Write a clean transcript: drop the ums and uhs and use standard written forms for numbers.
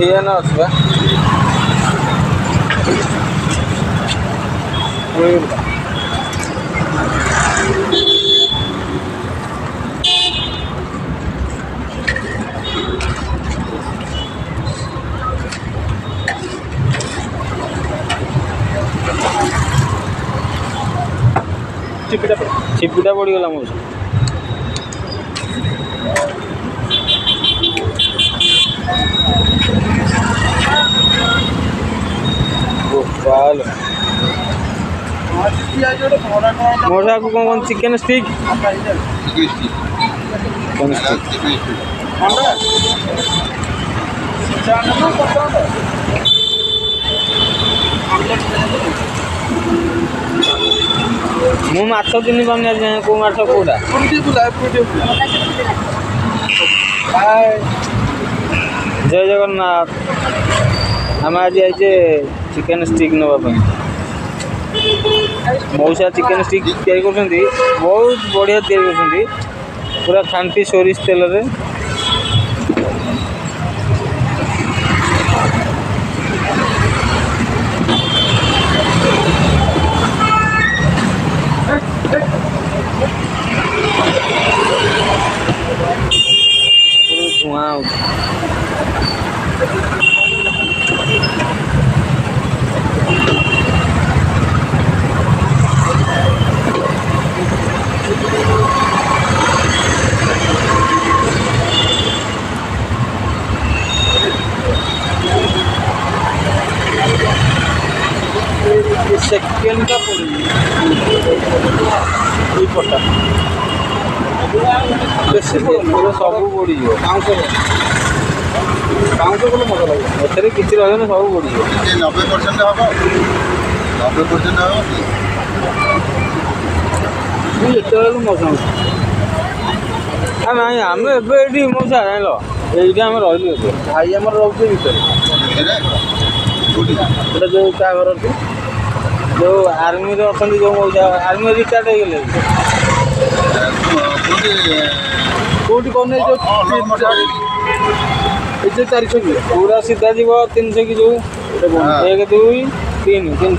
हिए ना असबा छिपिटा पड़गला मो गोपाल मोटा को कौन चिकन स्टिक कौन स्टिक मु माछ चिन्ह पानी आज को माछ कोटा जय जगन्नाथ आम आज आइचे चिकेन स्टिक नापी मौसा चिकेन स्टिक या बहुत बढ़िया या पूरा खांटी सोरिष तेल रे धुआं सेकेंड का पड़ा बेसी सब बुड़ी पाँच बोले मजा लगे ए किसी रही सब बुड़ी 90% हम 90% हम ये मजा नाई आम ए मौसा जान ये आम रही भाई आम रोचे भर जो क्या घर जो आर्मी अच्छा जो मौसा आर्मी रिटायर्ड हो गले कौटी कौन जो 400 की पूरा सीधा जीव 300 की जो 1 2 3 300